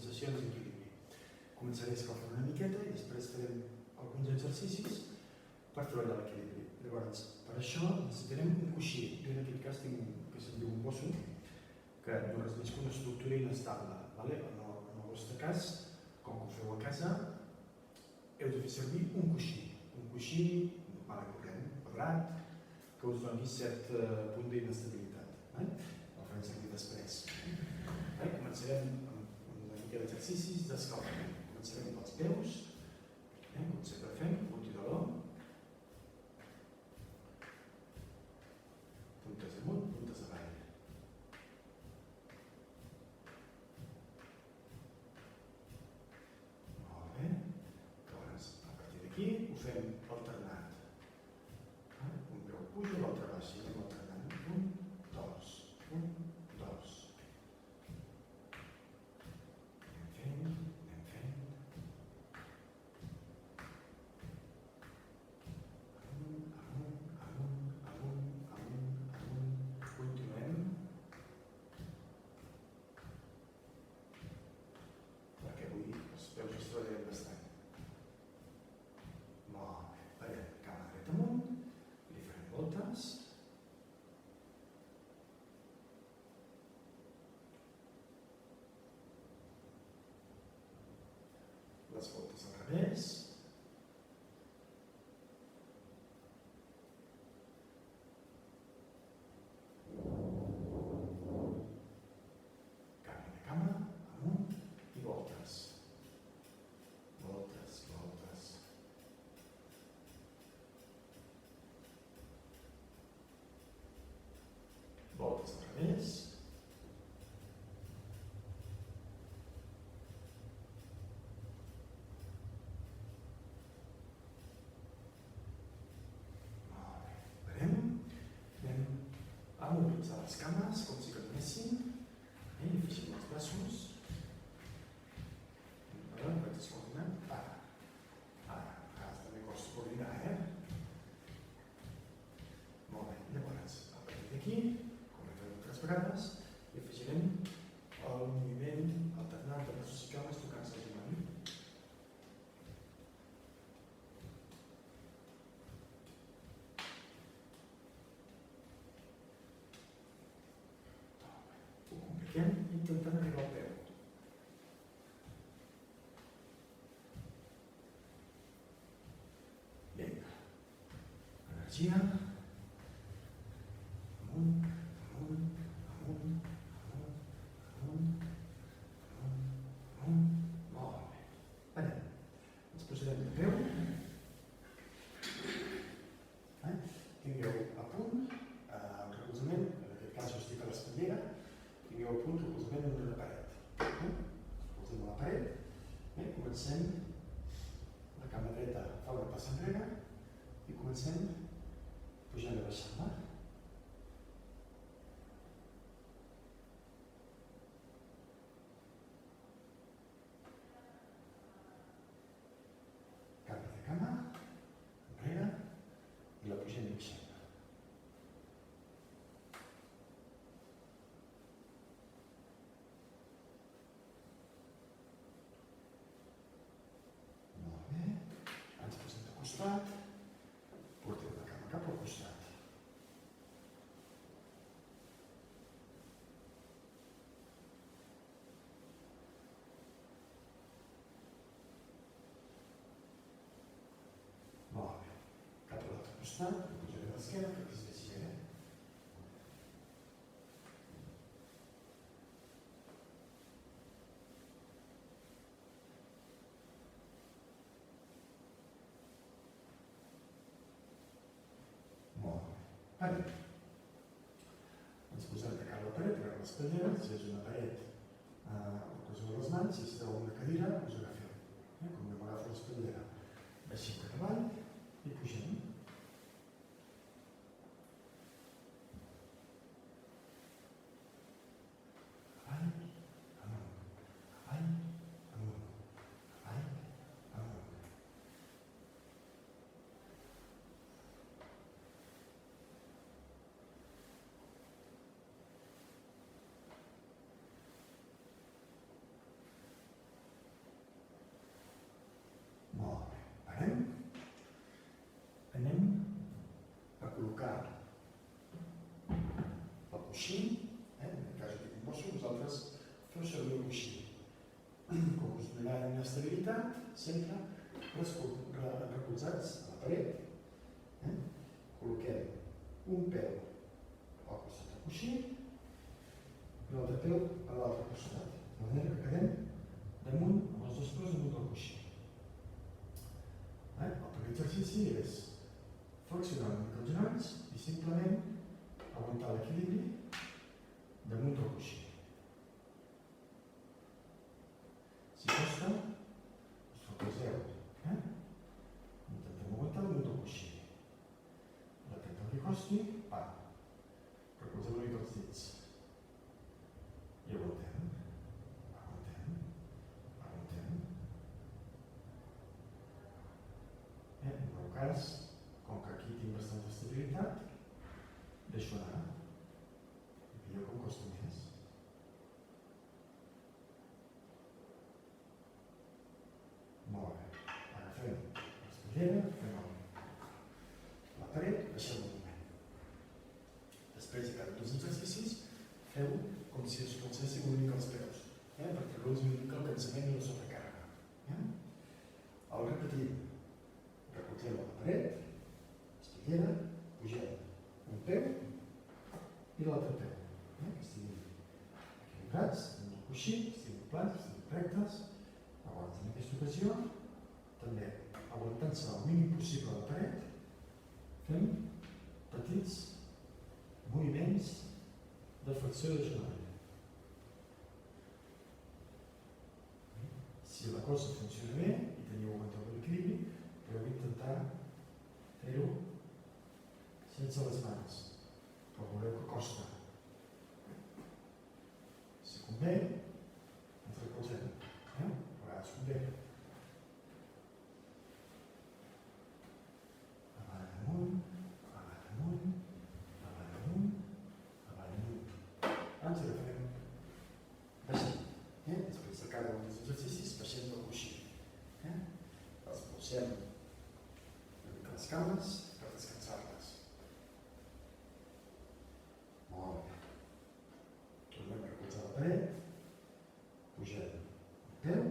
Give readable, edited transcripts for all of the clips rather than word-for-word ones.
sensacions d'equilibri. Començaré a escalfar una miqueta i després farem alguns exercicis per treballar l'equilibri. Llavors, per això necessitarem un coixí. Jo en aquest cas tinc un que se'n diu un bosso, que no és més que una estructura inestable. En el vostre cas, com que ho feu a casa, heu de fer servir un coixí. Un coixí normal i corrent, quadrat, que us doni cert punt d'inestabilitat. El farem servir després. Començarem amb una mica d'exercicis d'escalfament. Començarem pels peus, com sempre fem, puntidor, puntes amunt, puntes avall. Molt bé. Llavors, a partir d'aquí ho fem alternat. Un peu puja, l'altre baixa, i anem alternant. 1, 2, 1, 2. Anem fent. Amunt. Continuem. Perquè avui els peus es treballen bastant. Molt bé. Farem cama dreta amunt, li farem voltes. Les voltes al revés. Canvi de cama, amunt i voltes. Voltes. Voltes al revés. A mobilitzar les cames com si caminessin i afegim els braços. Vaig descoordinant. Ara també costa coordinar, Molt bé, llavors, a partir d'aquí, com he fet altres vegades, hi afegirem el moviment alternat de braços i cames tocant-se el genoll. Intentant arribar al peu. Vinga. Energia. Amunt. Molt bé. Anem. Ens posarem de peu. Tingueu a punt el recolzament, en aquest cas jo estic a l'espatllera. Tingueu a punt recolzament en una paret. Recolzem a la paret. Comencem. La cama dreta fa una passa enrere i comencem pujant i baixant-la. Canvi de cama, enrere i la pugem i baixem. Portem la cama cap al costat. Molt bé. Cap a l'altre costat, pujaré a l'esquena perquè es vegi bé. Paret. Ens posem de cara a la paret, agafem l'espatllera, si és una paret, poseu les mans, si esteu en una cadira, us agafeu. Com jo m'agafo l'espatllera, baixem cap avall i pugem. Avall, amunt, avall, amunt, avall, amunt. coixí, en el cas que tinc un bosso, vosaltres feu servir el coixí. Com us donarà inestabilitat, sempre recolzats a la paret, col·loquem un peu al costat del coixí i l'altre peu a l'altre costat, de manera que quedem damunt, amb els dos peus damunt del coixí. El primer exercici és flexionar una mica els genolls i simplement aguantar l'equilibri damunt del coixí. Si costa, us recolzeu. Intentem aguantar damunt del coixí. Depèn del que costi, recolzeu una mica els dits. I aguantem. En el meu cas, com que aquí tinc bastanta estabilitat, deixo anar. I veieu com costa més. Molt bé. Agafem l'espatllera, agafem la paret, deixem el moviment. Després de cada dos exercicis, feu com si us colzéssiu una mica els peus, perquè llavors una mica el cansament i la sobrecàrrega. Al repetir, recolzem a la paret, espatllera, pugem un peu i l'altre peu. Que estiguin equilibrats, en el coixí, que estiguin plans, que estiguin rectes. Llavors, en aquesta ocasió, també aguantant-se el mínim possible a la paret, fem petits moviments de flexió de genoll. Si la cosa funciona bé i teniu aguantat l'equilibri, podeu intentar fer-ho sense les mans, però veureu que costa. Si convé, ens recolzem. A vegades convé. Avant amunt, avant amunt, avant amunt, avant amunt. Ens agafem. Baixem. Després de cada un dels exercicis, baixem del coixí. Expulsem una mica les cames per descansar-les. Molt bé. Tornem a recolzar la paret, pugem un peu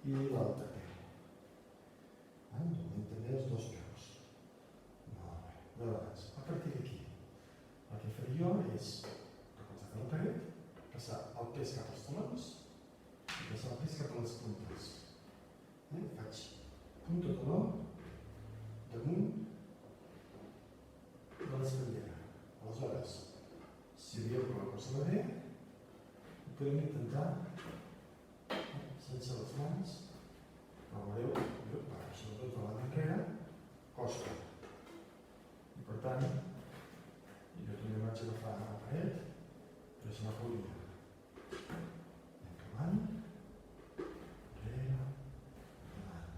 i l'altre peu. Donem també els dos peus. Molt bé. Llavors, a partir d'aquí, el que faré jo és recolzar la paret, passar el pes cap als talons i passar el pes cap a les puntes. Faig punta taló damunt de l'espatllera. Aleshores, si veieu que la cosa va bé, ho podem intentar sense les mans, però veureu, sobretot de l'any enrere, costa. I per tant, jo també vaig agafar la paret, però se la podia. Endavant, enrere, endavant,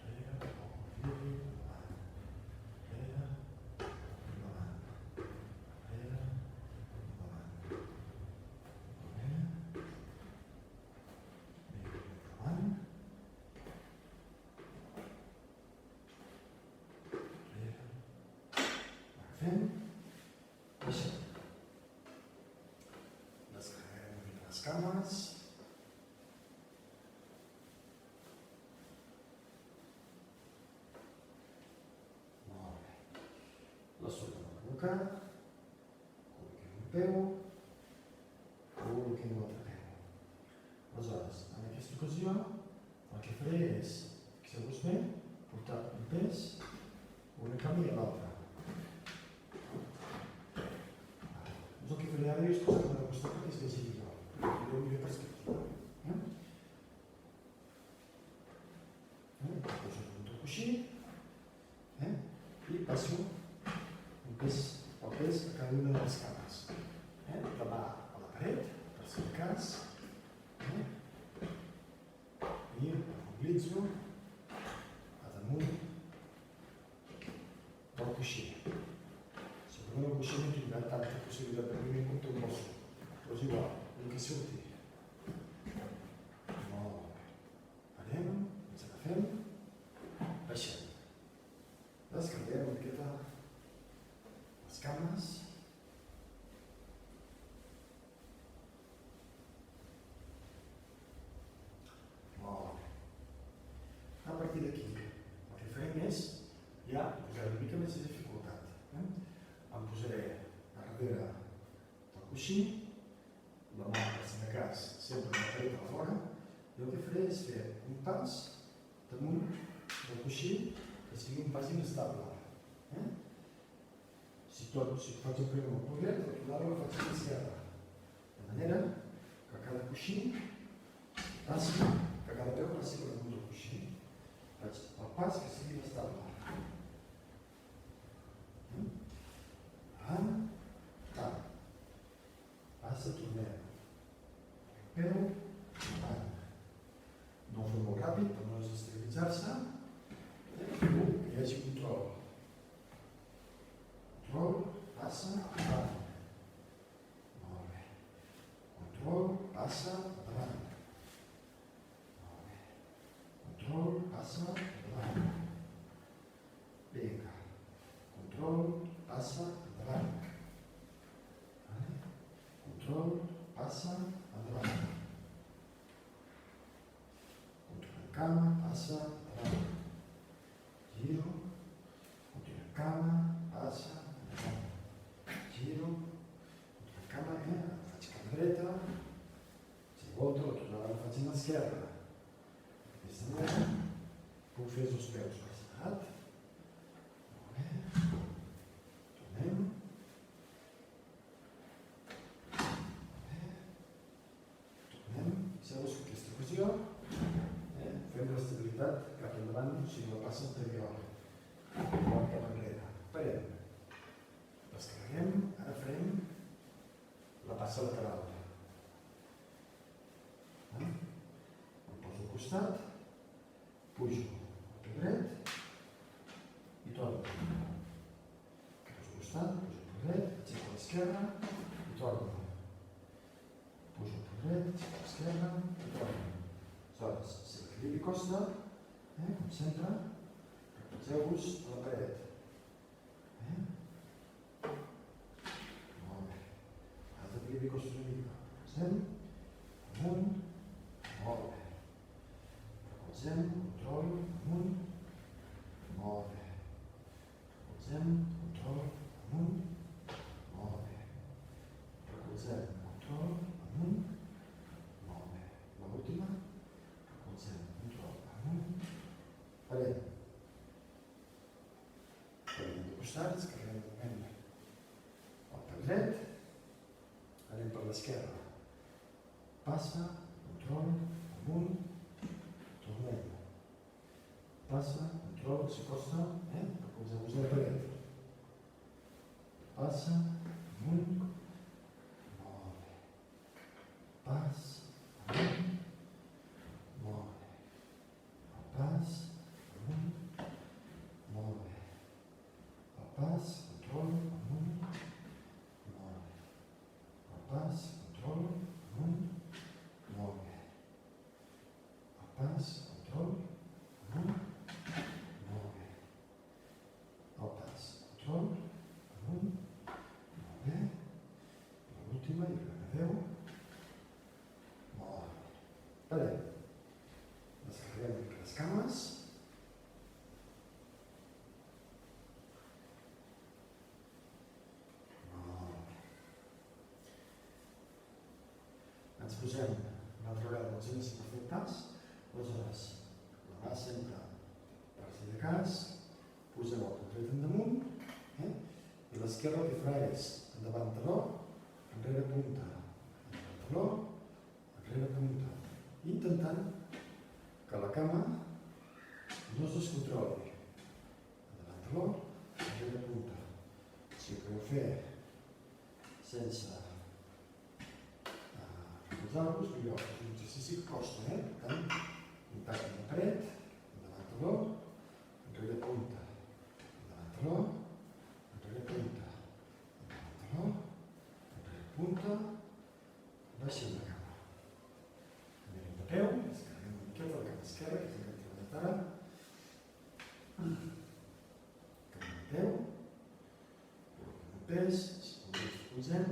enrere, equilibri, endavant, enrere, endavant, enrere, endavant, enrere, endavant, enrere, agafem, deixem. Descarreguem una mica les cames. Molt bé. Les tornem a col·locar. Col·loquem un peu. Col·loquem l'altre peu. Aleshores, en aquesta ocasió, el que faré és, fixeu-vos bé, portar un pes una cama i a l'altra. El que faré ara és posar-me de costat perquè es vegi millor, perquè tindreu millor perspectiva. Poso damunt del coixí i passo el pes a cada una de les cames. La mà a la paret, per si de cas, i el mobilitzo a damunt del coixí. Segurament el coixí no tindrà tanta possibilitat de moviment com té un bosso, però és igual, el que surti. Molt bé. Parem, ens agafem, baixem. Descarreguem una miqueta les cames. coixí, la mà, per si de cas, sempre la paret a fora, i el que faré és fer un pas damunt del coixí que sigui un pas inestable. Si faig el primer amb el peu dret, el final el faig a l'esquerra. De manera que cada coixí passi, que cada peu passi per damunt del coixí. Faig el pas que sigui inestable. Passa, tornem. Peu, avant. No ho fem molt ràpid per no desestabilitzar-se. Que hi hagi control. Control, passa, avant. Molt bé. Control, passa, avant. Molt bé. Control, passa, avant. Vinga. Control, passa, endavant. Control, passa, endavant. Control en cama, passa, endavant. Giro, control en cama, passa, endavant. Giro, control en cama, faig cama dreta. Si volta, la tornada la faig a l'esquerra. D'aquesta manera puc fer els dos peus per separat. Molt bé. Tornem. Fixeu-vos que aquesta ocasió fem l'estabilitat cap endavant, o sigui, la passa anterior, cap enrere. Parem. Descarreguem, ara farem la passa lateral. Em poso al costat, pujo el peu dret i torno. Poso al costat, pujo el peu dret, aixeco a l'esquerra i torno. Pujo el peu dret, aixeco a l'esquerra i torno. Aleshores, si l'equilibri costa, com sempre, recolzeu-vos a la paret. Molt bé. Ara l'equilibri costa una mica. Recolzem, amunt, molt bé. Recolzem, control, amunt, molt bé. Recolzem, control, amunt, molt bé. Recolzem, control, amunt, molt bé. L'última, recolzem, control, amunt, parem. Parem de costats, carreguem el peu dret, anem per l'esquerra. Passa, control, amunt, tornem. Passa, control, si costa, recolzeu-vos a la paret. Passa, amunt, molt bé. Pas, amunt, molt bé. El pas, amunt, molt bé. El pas, control, amunt, molt bé. El pas, control, amunt, molt bé. El pas, control, amunt, molt bé. El pas, control, amunt, molt bé. L'última, i agradeu. Molt bé. Parem. Descarreguem les cames. Ens posem una altra vegada els genolls per fer el pas. Aleshores, la mà sempre per si de cas, poseu el peu dret endamunt, i l'esquerra el que farà és endavant taló, enrere punta, endavant taló, enrere punta, intentant que la cama no es descontroli. Endavant taló, enrere punta. Si ho podeu fer sense recolzar-vos, millor. És un exercici que costa, tant impacte en la paret, endavant taló, enrere punta, endavant taló, enrere punta, endavant taló, enrere punta, baixem la cama. Canviem de peu, descarreguem una miqueta la cama esquerra, que és la que hem treballat ara. Canviem de peu, col·loquem el pes, si ens posem,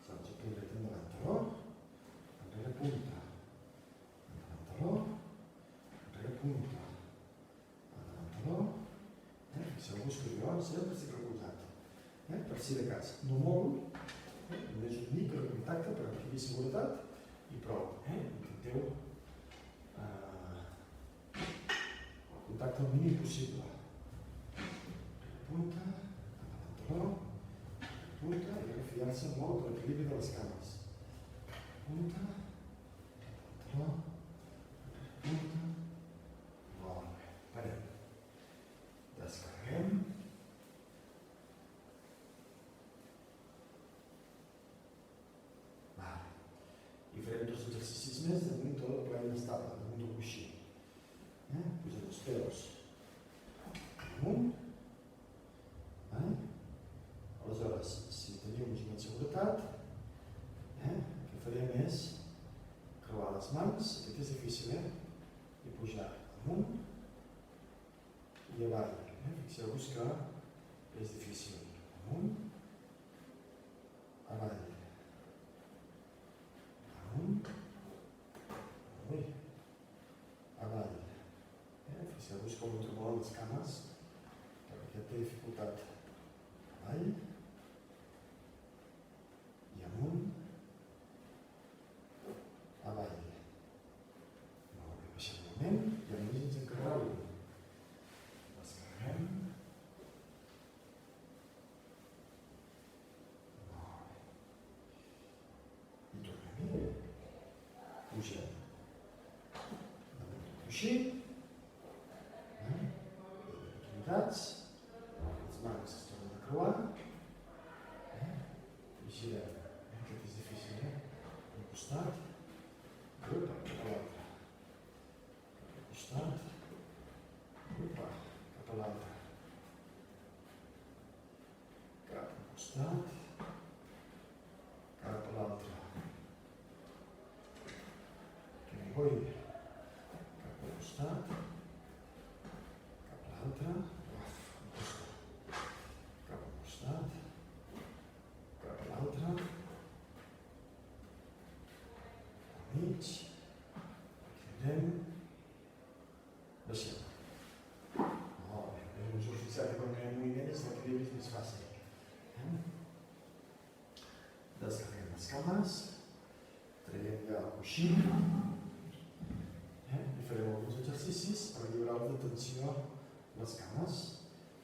saps el peu dret endavant taló, enrere punta, endavant taló, enrere punta, endavant taló. Fixeu-vos que jo sempre estic recolzat, per si de cas. No molt, només un mic, el mínim possible. Punta, pantaló, punta i refiar-se molt de l'equilibri de les cames. Punta, pantaló, punta, molt bé. Parem. Descarreguem. I farem 2 exercicis més damunt del plany estable, damunt del coixí. Posem els peus damunt. Aleshores, si teniu més inseguretat, el que farem és creuar les mans, aquest és difícil, i pujar amunt i avall. Fixeu-vos que és difícil. Amunt, avall. Amunt, avall. Fixeu-vos com ho trobo les cames, perquè aquest té dificultat. Avall i amunt, avall. Molt bé, baixem un moment i a més ens encarreguem. Descarreguem. I tornem-hi. Pugem. Damunt del coixí. Oportunitats. Les mans es tornen a creuar. I girem. Aquest és difícil, un costat. Cap a l'altre. Cap al costat. Cap a l'altre. Cap al costat. Cap a l'altre. Cap al costat. Cap a l'altre. Cap al costat. Cap a l'altre. Al mig. Equilibrem. Baixem. Molt bé. Us heu fixat que quan hi ha moviments l'equilibri és més fàcil. Descarreguem les cames. Traiem ja el coixí. I farem alguns exercicis per alliberar la tensió a les cames.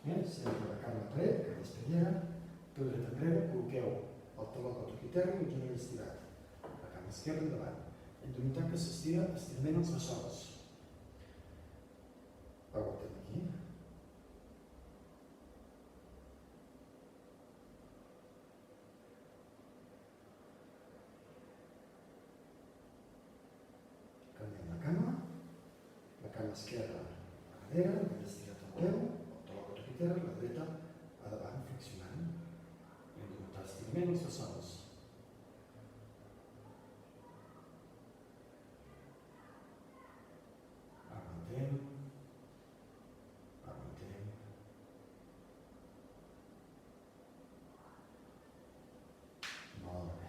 Sempre la cama a paret, cama espatllera, peu dret enrere, col·loqueu el taló al toquiterra i el genoll estirat. La cama esquerra endavant. Abdominal que s'estira, estirament als bessols. Aguantem aquí. Canviem la cama esquerra a darrere, ben estirat el peu, el taló al toquiterra, la dreta a davant, flexionant. I abdominal estirament als bessols. Aguantem. Molt bé.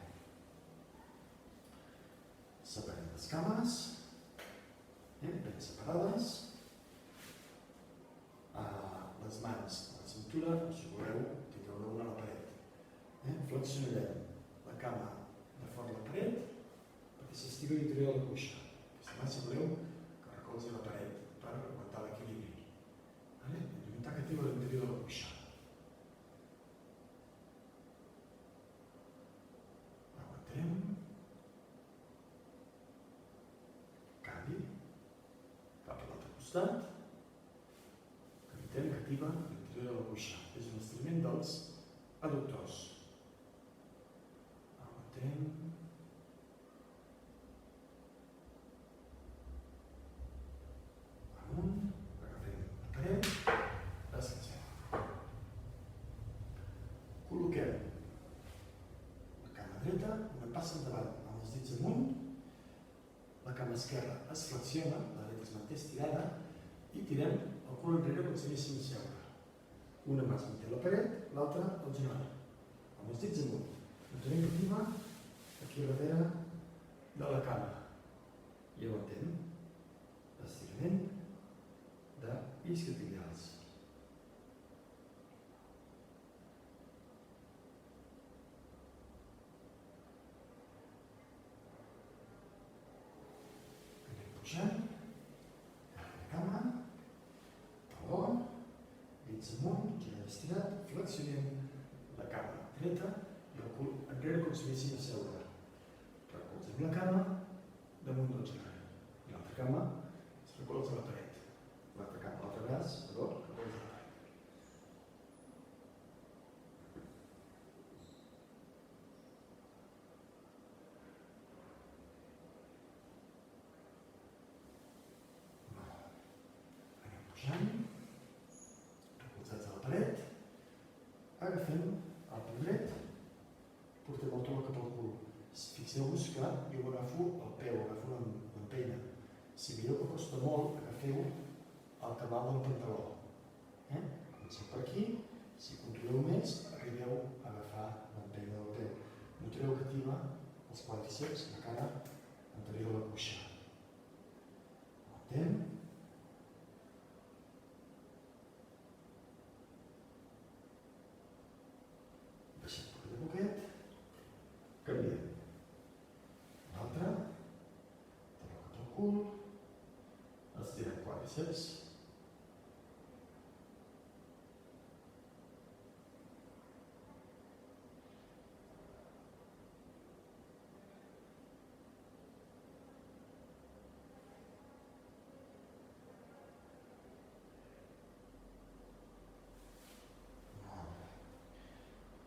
Separem les cames, ben separades. Les mans a la cintura, si voleu, tindreu una a la paret. Flexionarem la cama de fora a la paret perquè s'estiri l'interior de la cuixa. Si voleu, que recolzi la paret per aguantar l'equilibri. Lluitar que tira l'interior de la cuixa. Aguantem. Canvi. Cap a l'altre costat. Evitem que activa l'interior de la cuixa. És un estirament dels adductors. Aguantem. Amunt. Agafem la paret. Descansem. Col·loquem la cama dreta, una passa endavant amb els dits amunt. La cama esquerra es flexiona, la dreta es manté estirada i tirem el cul enrere com si anéssim a seure. Una mà es manté a la paret, l'altra al genoll, amb els dits amunt. La tenim activa aquí darrere de la cama. I aguantem. Estirament de isquiotibials. Anem pujant. La cama. com si anéssim a seure. Recolzem la cama damunt del genoll. I l'altra cama es recolza a la paret. L'altre braç, perdó, recolza a la paret. Anem pujant, recolzats a la paret, agafem el peu dret, portem el toro cap al cul. Fixeu-vos que jo agafo el peu, agafo l'empeina. Si veieu que costa molt, agafeu el cabal del pantaló. Comenceu per aquí, si controleu més, arribeu a agafar l'empeina del peu. Notareu que activa els quadríceps, la cara anterior de la cuixa. Aguantem. Baixem poquet a poquet. Canviem. L'altre, toro cap al cul, estirem quadríceps.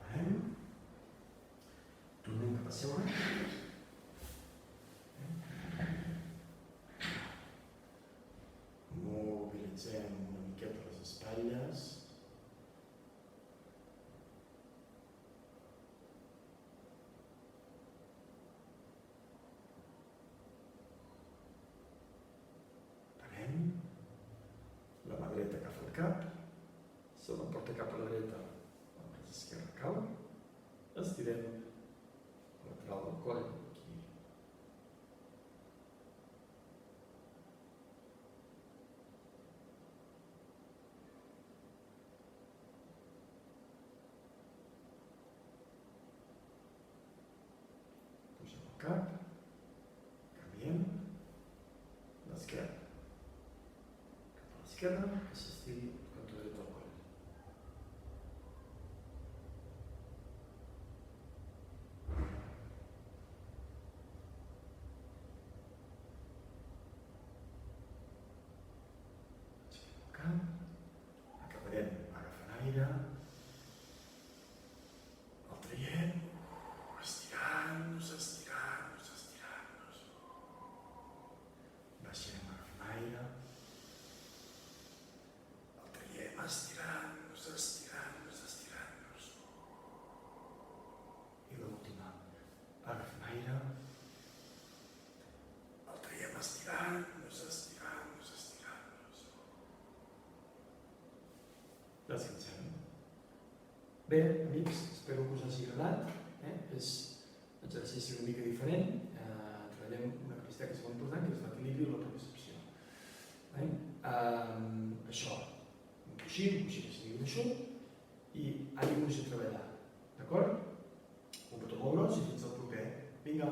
Parem. Tornem cap a seure. Mobilitzem una miqueta les espatlles. Parem. La mà dreta agafa el cap. Se l'emporta cap a la dreta. El braç esquerre cau. Estirem el lateral del coll. Aquí. Pugem el cap, canviem, l'esquerra. Cap a l'esquerra, que s'estiri el cantó dret del coll. Aixequem el cap, acabarem agafant aire, el traiem, estirant-nos, estirant-nos, estirant-nos. Baixem agafant aire, el traiem, estirant-nos, estirant-nos, estirant-nos. I l'última, agafant aire, el traiem, estirant-nos, estirant-nos, estirant-nos. Descansem. Bé, amics, espero que us hagi agradat. És un exercici una mica diferent. Treballem una capacitat que és molt important, que és l'equilibri i la propiocepció. Això, un coixí que sigui un eixut, i anem-nos a treballar. D'acord? Un petó molt gros i fins al proper. Vinga!